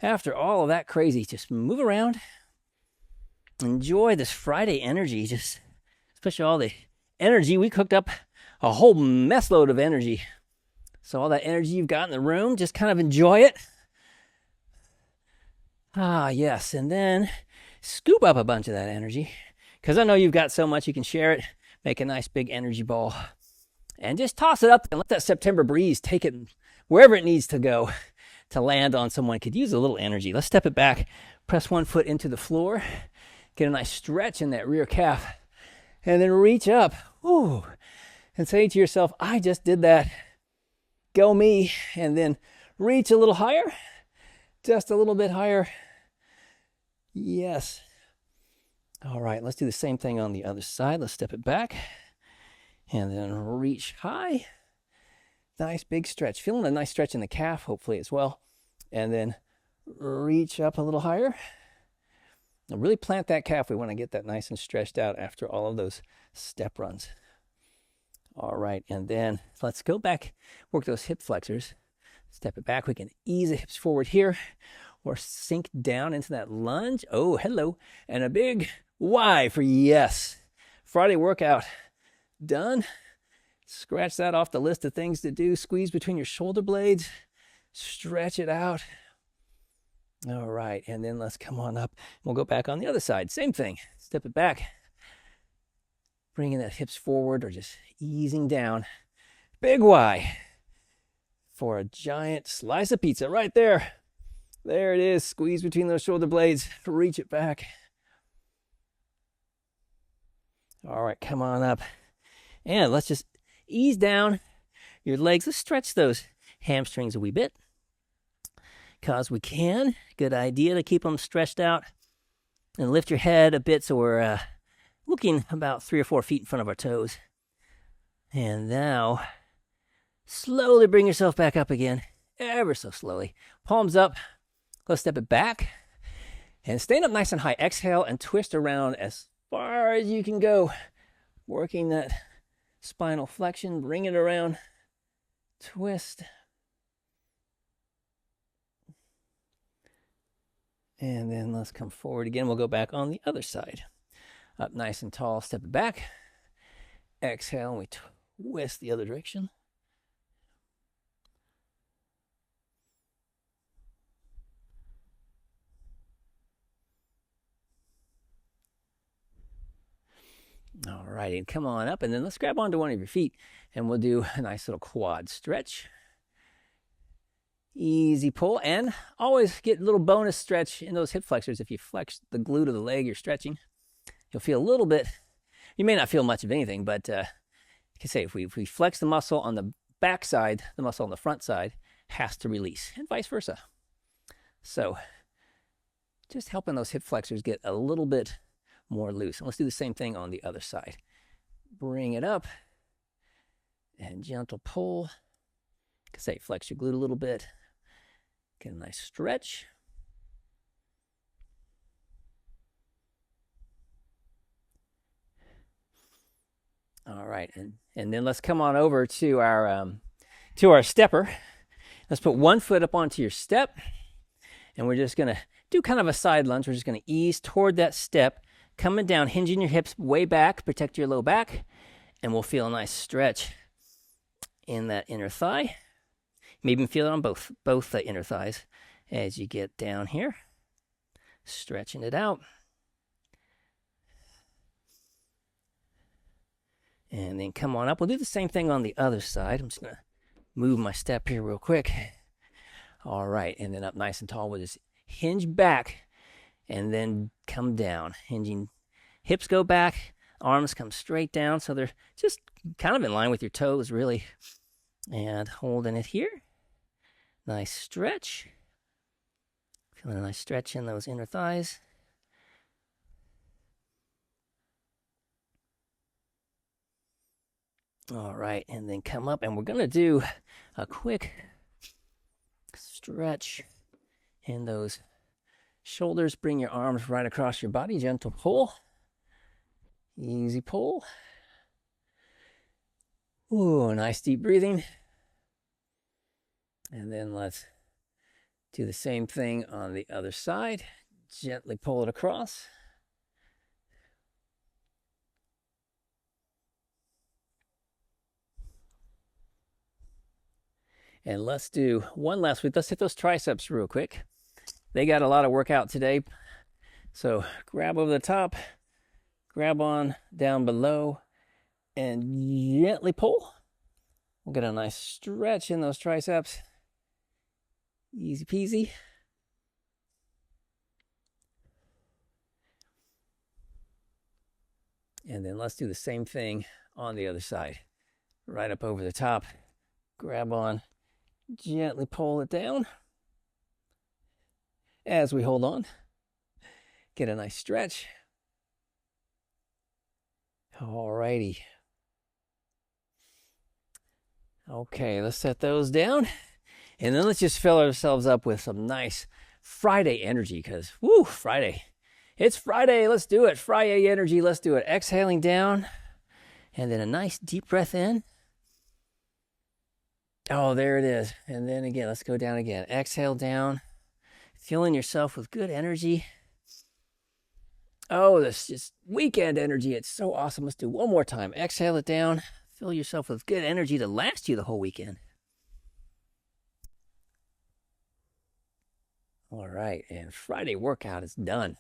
After all of that crazy, just move around. Enjoy this Friday energy. Just, especially all the energy. We cooked up a whole mess load of energy. So all that energy you've got in the room, just kind of enjoy it. Yes. And then scoop up a bunch of that energy. Because I know you've got so much, you can share it. Make a nice big energy ball. And just toss it up and let that September breeze take it wherever it needs to go to land on someone. Could use a little energy. Let's step it back. Press one foot into the floor. Get a nice stretch in that rear calf. And then reach up. Ooh. And say to yourself, I just did that. Go me. And then reach a little higher. Just a little bit higher. Yes. All right, let's do the same thing on the other side. Let's step it back. And then reach high. Nice big stretch. Feeling a nice stretch in the calf, hopefully, as well. And then reach up a little higher. Now really plant that calf. We want to get that nice and stretched out after all of those step runs. All right, and then let's go back, work those hip flexors. Step it back. We can ease the hips forward here or sink down into that lunge. Oh, hello. And a big Y for yes. Friday workout done. Scratch that off the list of things to do. Squeeze between your shoulder blades. Stretch it out. All right, and then let's come on up. We'll go back on the other side. Same thing. Step it back. Bringing that hips forward or just easing down. Big Y for a giant slice of pizza right there. There it is. Squeeze between those shoulder blades. Reach it back. All right, come on up. And let's just ease down your legs. Let's stretch those hamstrings a wee bit. Because we can. Good idea to keep them stretched out. And lift your head a bit so we're looking about 3 or 4 feet in front of our toes. And now, slowly bring yourself back up again. Ever so slowly. Palms up. Let's step it back. And stand up nice and high. Exhale and twist around as far as you can go. Working that spinal flexion, bring it around, twist. And then let's come forward again. We'll go back on the other side. Up nice and tall, step it back. Exhale, and we twist the other direction. All righty, and come on up, and then let's grab onto one of your feet, and we'll do a nice little quad stretch. Easy pull, and always get a little bonus stretch in those hip flexors. If you flex the glute of the leg you're stretching, you'll feel a little bit. You may not feel much of anything, but you can say if we flex the muscle on the back side, the muscle on the front side has to release, and vice versa. So just helping those hip flexors get a little bit more loose. And let's do the same thing on the other side. Bring it up and gentle pull. Say flex your glute a little bit. Get a nice stretch. All right, and then let's come on over to our stepper. Let's put one foot up onto your step, and we're just gonna do kind of a side lunge. We're just gonna ease toward that step, coming down, hinging your hips way back, protect your low back, and we'll feel a nice stretch in that inner thigh. You may even feel it on both the inner thighs as you get down here, stretching it out. And then come on up. We'll do the same thing on the other side. I'm just going to move my step here real quick. All right, and then up nice and tall. We'll just hinge back and then come down. Hinging, hips go back, arms come straight down, so they're just kind of in line with your toes, really. And holding it here. Nice stretch. Feeling a nice stretch in those inner thighs. All right, and then come up, and we're going to do a quick stretch in those shoulders. Bring your arms right across your body. Gentle pull. Easy pull. Ooh, nice deep breathing. And then let's do the same thing on the other side. Gently pull it across. And let's do one last week. Let's hit those triceps real quick. They got a lot of workout today. So grab over the top, grab on down below, and gently pull. We'll get a nice stretch in those triceps. Easy peasy. And then let's do the same thing on the other side. Right up over the top, grab on. Gently pull it down as we hold on. Get a nice stretch. Alrighty. Okay, let's set those down. And then let's just fill ourselves up with some nice Friday energy, because, woo, Friday. It's Friday. Let's do it. Friday energy. Let's do it. Exhaling down. And then a nice deep breath in. Oh, there it is. And then again, let's go down again. Exhale down. Filling yourself with good energy. Oh, this just weekend energy. It's so awesome. Let's do one more time. Exhale it down. Fill yourself with good energy to last you the whole weekend. All right, and Friday workout is done.